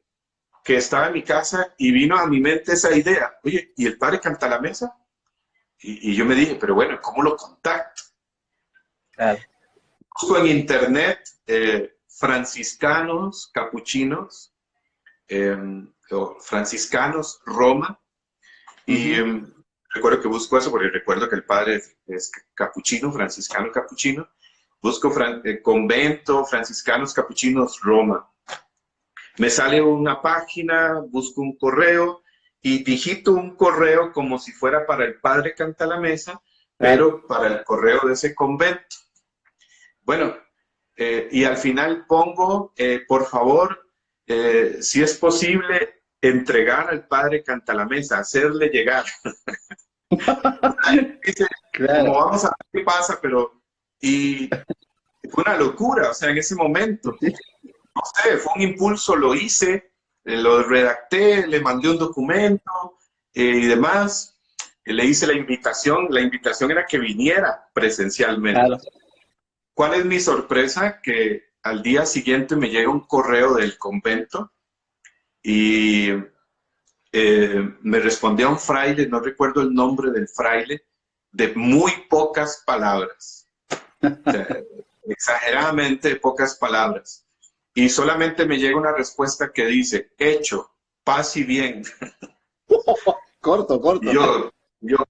estaba en mi casa y vino a mi mente esa idea, oye, ¿y el padre Cantalamesa? Y yo me dije, pero bueno, ¿cómo lo contacto? Claro. Busco en internet franciscanos, capuchinos, o franciscanos, Roma, y Ujú. recuerdo que busco eso porque recuerdo que el padre es capuchino, franciscano capuchino. Busco convento, franciscanos capuchinos, Roma. Me sale una página, busco un correo y digito un correo como si fuera para el padre Cantalamesa, Claro. pero para el correo de ese convento. Bueno, y al final pongo, por favor, si es posible, entregar al padre Cantalamesa, hacerle llegar. Dice, como Claro. vamos a ver qué pasa, pero y fue una locura, o sea, en ese momento, Sí. no sé, fue un impulso, lo hice, lo redacté, le mandé un documento y demás, le hice la invitación era que viniera presencialmente. Claro. ¿Cuál es mi sorpresa? Que al día siguiente me llega un correo del convento y me respondía un fraile, no recuerdo el nombre del fraile, de muy pocas palabras, o sea, exageradamente pocas palabras. Y solamente me llega una respuesta que dice, hecho, paz y bien. Corto, Y corto.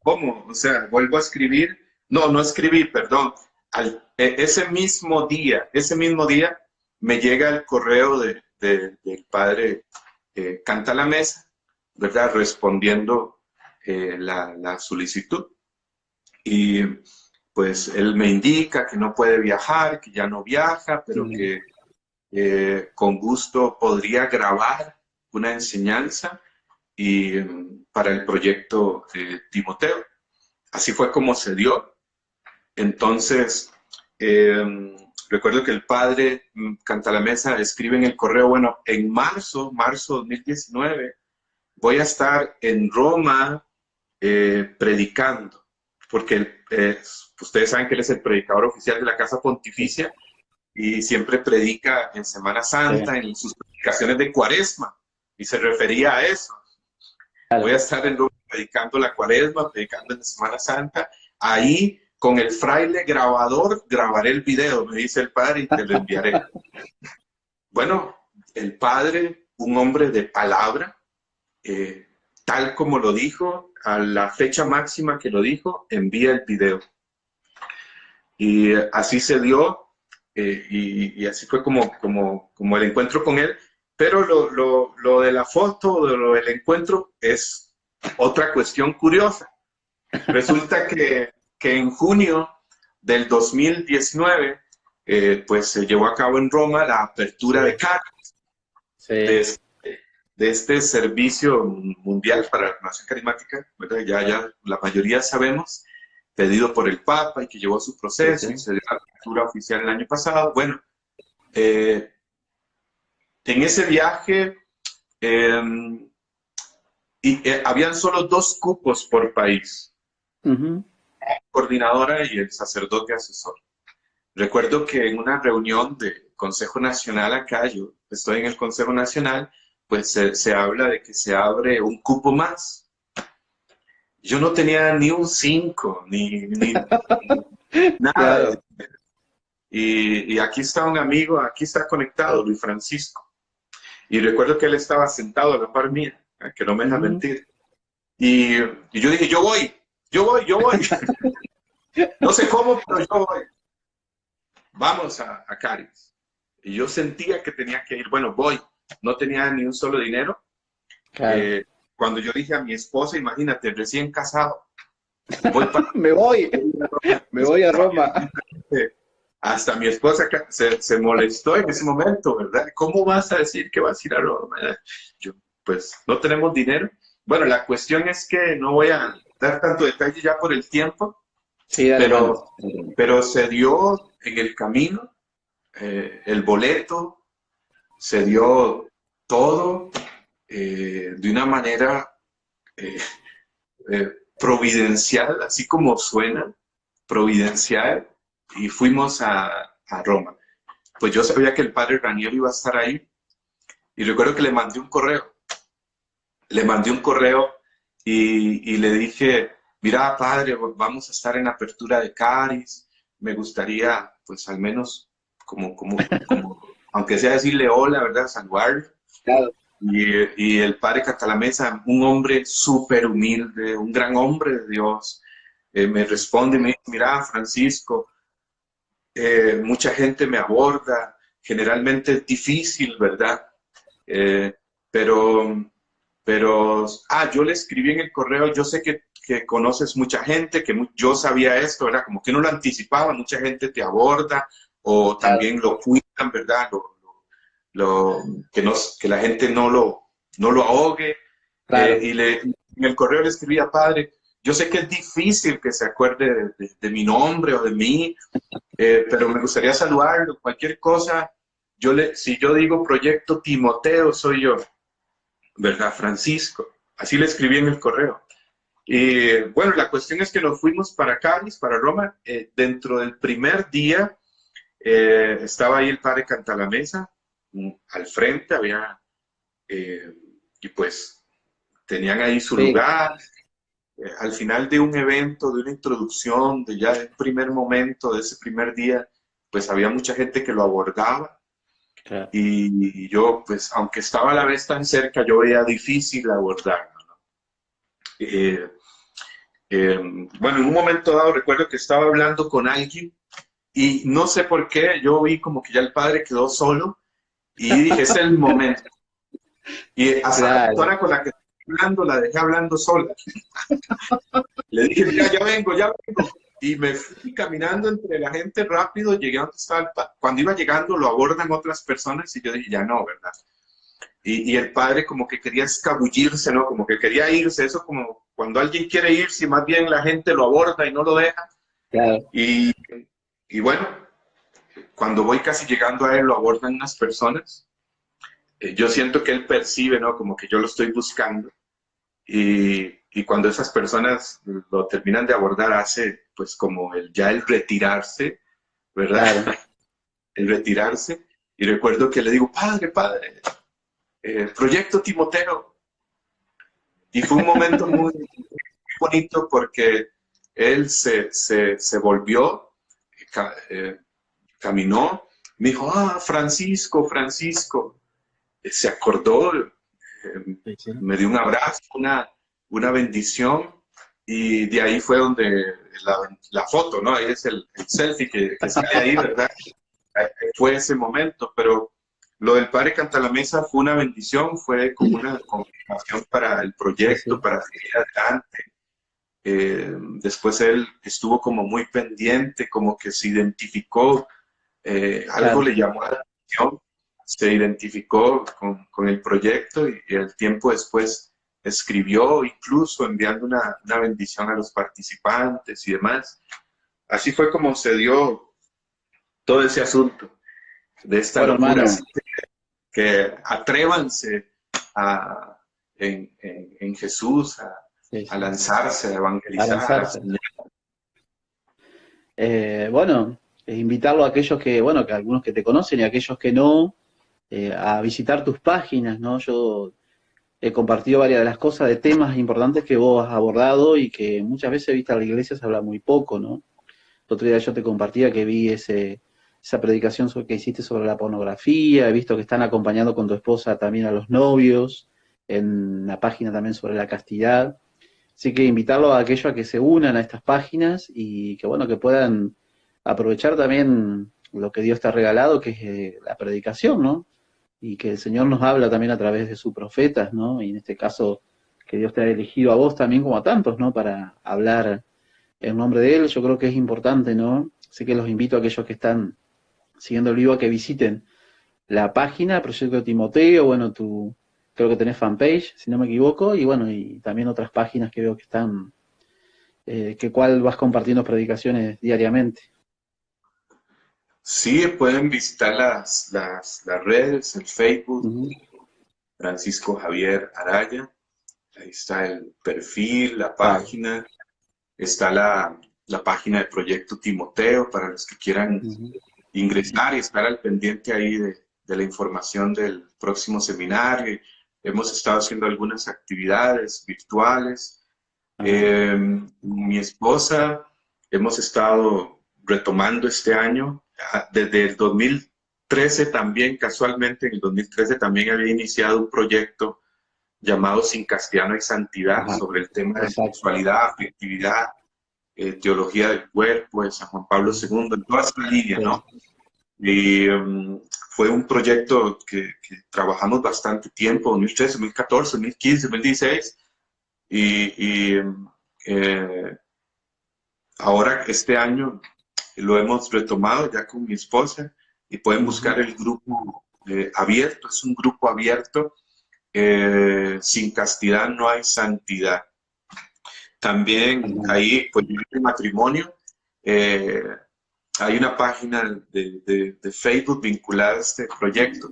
¿cómo? O sea, vuelvo a escribir. No escribí, perdón. Ese mismo día me llega el correo del padre Cantalamesa, ¿verdad? Respondiendo la solicitud. Y pues él me indica que no puede viajar, que ya no viaja, pero Mm. que con gusto podría grabar una enseñanza y para el proyecto Timoteo. Así fue como se dio. Entonces, recuerdo que el padre Cantalamesa escribe en el correo, bueno, en marzo 2019, voy a estar en Roma predicando, porque ustedes saben que él es el predicador oficial de la Casa Pontificia y siempre predica en Semana Santa, en sus predicaciones de Cuaresma, y se refería a eso. Voy a estar en Roma predicando la Cuaresma, predicando en Semana Santa, ahí con el fraile grabador grabaré el video, me dice el padre, y te lo enviaré. Bueno, el padre, un hombre de palabra, tal como lo dijo, a la fecha máxima que lo dijo, envía el video. Y así se dio, y así fue como el encuentro con él. Pero lo de la foto, lo del encuentro, es otra cuestión curiosa. Resulta que en junio del 2019, pues se llevó a cabo en Roma la apertura de Caris, de este servicio mundial para la renovación carismática, ¿verdad? Ya la mayoría sabemos, pedido por el Papa y que llevó su proceso, y se dio la apertura oficial el año pasado. Bueno, en ese viaje habían solo 2 cupos por país, coordinadora y el sacerdote asesor. Recuerdo que en una reunión del Consejo Nacional acá, yo estoy en el Consejo Nacional, pues se habla de que se abre un cupo más. Yo no tenía ni un 5, ni nada. Claro. Y aquí está un amigo, aquí está conectado, Luis Francisco. Y recuerdo que él estaba sentado a la par mía, que no me deja mentir. Y yo dije, yo voy. No sé cómo, pero yo voy. Vamos a Caris. Y yo sentía que tenía que ir. Bueno, voy. No tenía ni un solo dinero. Claro. Cuando yo dije a mi esposa, imagínate, recién casado, voy me voy a Roma. Hasta mi esposa se molestó en ese momento, ¿verdad? ¿Cómo vas a decir que vas a ir a Roma? Yo, pues, no tenemos dinero. Bueno, la cuestión es que no voy a dar tanto detalle ya por el tiempo, sí, pero se dio en el camino el boleto, se dio todo de una manera providencial, así como suena, providencial, y fuimos a Roma. Pues yo sabía que el padre Raniero iba a estar ahí, y recuerdo que le mandé un correo. Y le dije, mira, padre, vamos a estar en apertura de Caris, me gustaría, pues al menos, como aunque sea decirle hola, ¿verdad? Saludarlo. Claro. Y el padre Cantalamessa, un hombre súper humilde, un gran hombre de Dios, me responde y me dice, mira, Francisco, mucha gente me aborda, generalmente es difícil, ¿verdad? Pero yo le escribí en el correo, yo sé que conoces mucha gente, que yo sabía esto, ¿verdad? Como que no lo anticipaba, mucha gente te aborda, o también lo cuidan, ¿verdad? Que la gente no lo ahogue. Claro. En el correo le escribía, padre, yo sé que es difícil que se acuerde de mi nombre o de mí, pero me gustaría saludarlo, cualquier cosa. Si yo digo Proyecto Timoteo, soy yo, ¿verdad? Francisco. Así le escribí en el correo. Y bueno, la cuestión es que nos fuimos para Caris, para Roma. Dentro del primer día estaba ahí el padre Cantalamessa, al frente había, y pues tenían ahí su lugar. Al final de un evento, de una introducción, de ya el primer momento, de ese primer día, pues había mucha gente que lo abordaba. Claro. Y yo, pues, aunque estaba a la vez tan cerca, yo veía difícil abordarlo, ¿no? Bueno, en un momento dado recuerdo que estaba hablando con alguien y no sé por qué, yo vi como que ya el padre quedó solo y dije, es el momento. Y hasta la persona con la que estoy hablando, la dejé hablando sola. Le dije, mira, ya vengo. Y me fui caminando entre la gente rápido, llegué a donde estaba el padre. Cuando iba llegando lo abordan otras personas y yo dije, ya no, ¿verdad? Y el padre como que quería escabullirse, ¿no? Como que quería irse, eso como cuando alguien quiere irse, más bien la gente lo aborda y no lo deja. Claro. Y bueno, cuando voy casi llegando a él, lo abordan unas personas. Yo siento que él percibe, ¿no? Como que yo lo estoy buscando. Y y cuando esas personas lo terminan de abordar hace pues como ya el retirarse, ¿verdad? Claro. El retirarse, y recuerdo que le digo, padre, Proyecto Timoteo, y fue un momento muy bonito porque él se volvió, caminó, me dijo, Francisco, se acordó, Sí, sí. me dio un abrazo, una bendición, y de ahí fue donde la foto, ¿no? Ahí es el selfie que sale ahí, ¿verdad? Fue ese momento, pero lo del padre Cantalamessa fue una bendición, fue como una confirmación para el proyecto, Sí, sí. para seguir adelante. Después él estuvo como muy pendiente, como que se identificó, algo Claro. le llamó la atención, se identificó con el proyecto y el tiempo después escribió, incluso enviando una bendición a los participantes y demás. Así fue como se dio todo ese asunto de esta Bueno, locura. hermano, Así que atrévanse en Jesús sí, a sí. lanzarse, a A evangelizar, a lanzarse. enseñar. Bueno, invitarlo a aquellos que, bueno, que algunos que te conocen y a aquellos que no, a visitar tus páginas, ¿no? Yo he compartido varias de las cosas, de temas importantes que vos has abordado y que muchas veces, viste, a la iglesia se habla muy poco, ¿no? El otro día yo te compartía que vi esa predicación que hiciste sobre la pornografía, he visto que están acompañando con tu esposa también a los novios, en la página también sobre la castidad. Así que invitarlo a aquellos a que se unan a estas páginas y que, bueno, que puedan aprovechar también lo que Dios te ha regalado, que es la predicación, ¿no? Y que el Señor nos habla también a través de sus profetas, ¿no? Y en este caso, que Dios te ha elegido a vos también como a tantos, ¿no? Para hablar en nombre de Él. Yo creo que es importante, ¿no? Así que los invito a aquellos que están siguiendo el vivo a que visiten la página, Proyecto Timoteo, bueno, creo que tenés fanpage, si no me equivoco, y bueno, y también otras páginas que veo que están, que cual vas compartiendo predicaciones diariamente. Sí, pueden visitar las redes, el Facebook, Uh-huh. Francisco Javier Araya. Ahí está el perfil, la Claro. página. Está la página de Proyecto Timoteo para los que quieran Uh-huh. ingresar y estar al pendiente ahí de la información del próximo seminario. Hemos estado haciendo algunas actividades virtuales. Mi esposa, hemos estado retomando este año, desde el 2013 también, casualmente en el 2013 también había iniciado un proyecto llamado Sin Castellano y Santidad, Ajá. sobre el tema de Exacto. sexualidad, afectividad, teología del cuerpo, de San Juan Pablo II, en toda esta línea, Sí. ¿no? Y fue un proyecto que trabajamos bastante tiempo, 2013, 2014, 2015, 2016, y ahora este año lo hemos retomado ya con mi esposa y pueden buscar el grupo abierto, es un grupo abierto, sin castidad no hay santidad. También ahí, pues, el matrimonio, hay una página de Facebook vinculada a este proyecto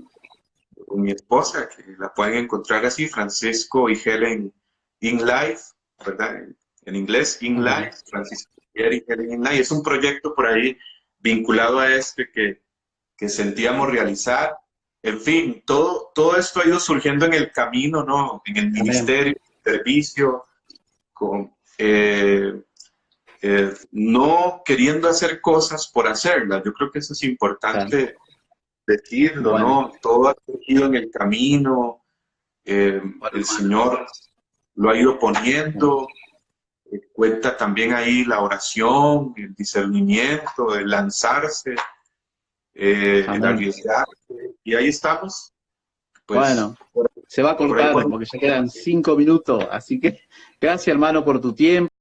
con mi esposa, que la pueden encontrar así, Francisco y Helen in Life, ¿verdad? En inglés, in Life, Francisco y Helen in Life. Es un proyecto por ahí vinculado a este que sentíamos realizar. En fin, todo esto ha ido surgiendo en el camino, ¿no? En el ministerio, en el servicio, no queriendo hacer cosas por hacerlas. Yo creo que eso es importante decirlo, Bueno, ¿no? Todo ha surgido en el camino, el Señor lo ha ido poniendo, cuenta también ahí la oración, el discernimiento, el lanzarse, el arriesgarse, y ahí estamos. Pues, bueno, se va a por ahí cortar porque ya quedan 5 minutos, así que gracias, hermano, por tu tiempo.